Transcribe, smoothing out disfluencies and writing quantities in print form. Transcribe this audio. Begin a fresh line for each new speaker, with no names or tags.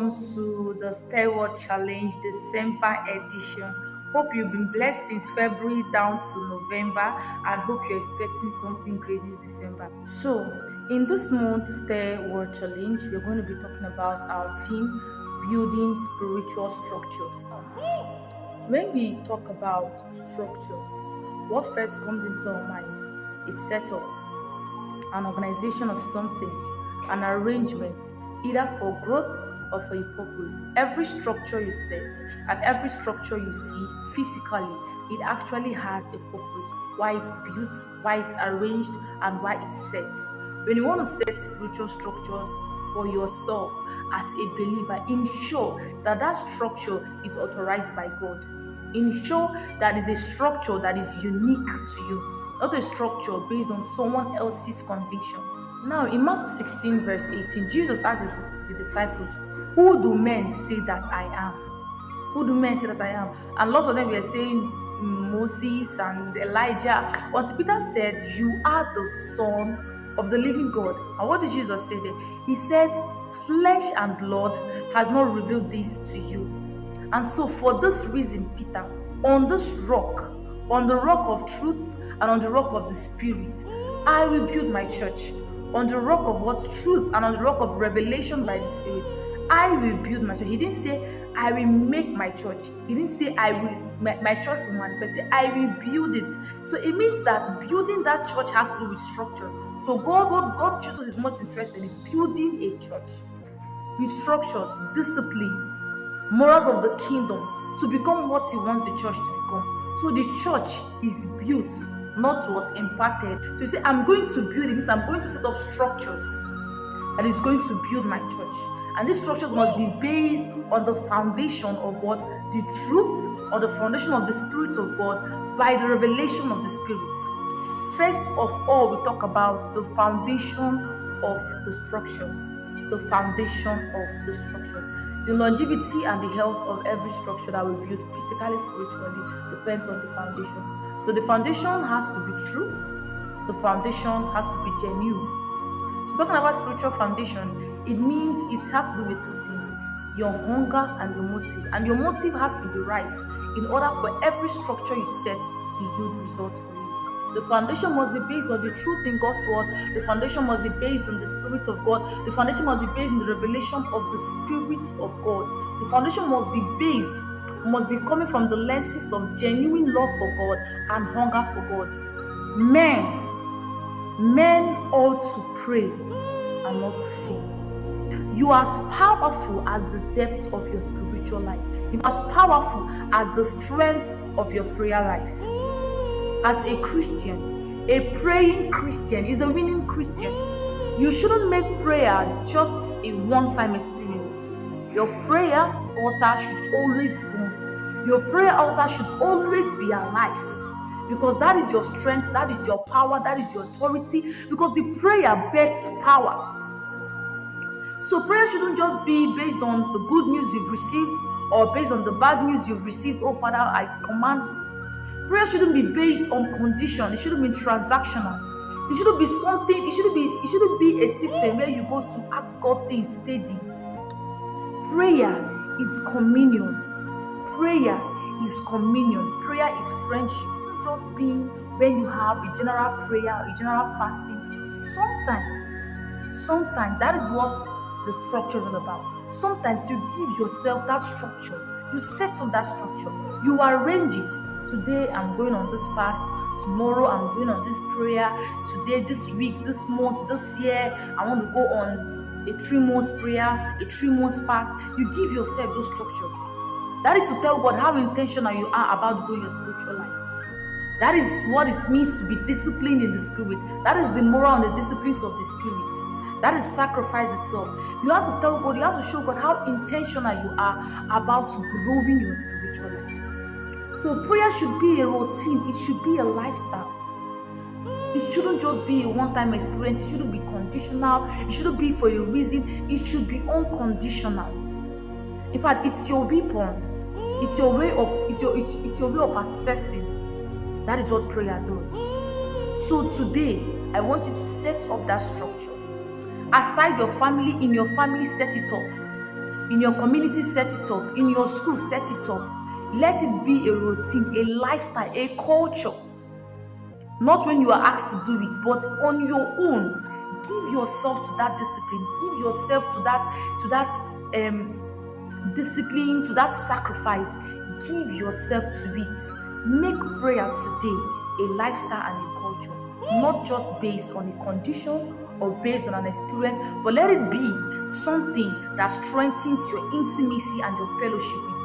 welcome to the Stairwell Challenge December edition. Hope you've been blessed since February down to November and hope you're expecting something great this December. So, in this month's Stairwell Challenge, we're going to be talking about our theme, building spiritual structures. When we talk about structures, what first comes into our mind is setup, an organization of something, an arrangement, either for growth or for a purpose. Every structure you set and every structure you see physically, it actually has a purpose. Why it's built, why it's arranged, and why it's set. When you want to set spiritual structures for yourself as a believer, ensure that that structure is authorized by God. Ensure that is a structure that is unique to you, not a structure based on someone else's conviction. Now, in Matthew 16, verse 18, Jesus asked the disciples, "Who do men say that I am?" Who do men say that I am? And lots of them were saying Moses and Elijah. But Peter said, "You are the Son of the living God." And what did Jesus say there? He said, "Flesh and blood has not revealed this to you." And so for this reason, Peter, on this rock, on the rock of truth and on the rock of the Spirit, I will build my church. On the rock of what? Truth, and on the rock of revelation by the Spirit, I will build my church. He didn't say, "I will make my church." He didn't say, my church will manifest. He said, "I will build it." So it means that building that church has to do with structure. So what God Jesus is most interested in is building a church with structures, discipline, morals of the kingdom to become what He wants the church to become. So the church is built, not what imparted. So you say, "I'm going to build," it means I'm going to set up structures that is going to build my church. And these structures must be based on the foundation of what? The truth, or the foundation of the Spirit of God by the revelation of the Spirit. First of all, we talk about the foundation of the structures. The foundation of the structures. The longevity and the health of every structure that we build physically, spiritually, depends on the foundation. So the foundation has to be true. The foundation has to be genuine. So talking about spiritual foundation, it means it has to do with two things: your hunger and your motive. And your motive has to be right in order for every structure you set to yield results for you. The foundation must be based on the truth in God's word. The foundation must be based on the Spirit of God. The foundation must be based on the revelation of the Spirit of God. The foundation must be coming from the lenses of genuine love for God and hunger for God. Men ought to pray and not faint. You are as powerful as the depth of your spiritual life. You are as powerful as the strength of your prayer life. As a Christian, a praying Christian is a winning Christian. You shouldn't make prayer just a one-time experience. Your prayer altar should always burn. Your prayer altar should always be alive. Because that is your strength, that is your power, that is your authority. Because the prayer bets power. So prayer shouldn't just be based on the good news you've received or based on the bad news you've received. "Oh Father, I command." Prayer shouldn't be based on condition. It shouldn't be transactional. It shouldn't be something. It shouldn't be a system where you go to ask God things steady. Prayer is communion. Prayer is communion. Prayer is friendship. Just being when you have a general prayer, a general fasting. Sometimes that is what the structure is all about. Sometimes you give yourself that structure. You set up that structure. You arrange it. Today I'm going on this fast. Tomorrow I'm going on this prayer. Today, this week, this month, this year, I want to go on a 3-month prayer, a 3-month fast. You give yourself those structures. That is to tell God how intentional you are about growing your spiritual life. That is what it means to be disciplined in the Spirit. That is the moral and the disciplines of the Spirit. That is sacrifice itself. You have to tell God, you have to show God how intentional you are about growing your spiritual life. So prayer should be a routine. It should be a lifestyle. It shouldn't just be a one-time experience. It shouldn't be conditional. It shouldn't be for a reason. It should be unconditional. In fact, it's your weapon. It's your way of assessing. That is what prayer does. So today, I want you to set up that structure. Aside your family, in your family, set it up. In your community, set it up. In your school, set it up. Let it be a routine, a lifestyle, a culture. Not when you are asked to do it, but on your own. Give yourself to that discipline. Give yourself to that discipline, to that sacrifice. Give yourself to it. Make prayer today a lifestyle and a culture, not just based on a condition or based on an experience, but let it be something that strengthens your intimacy and your fellowship with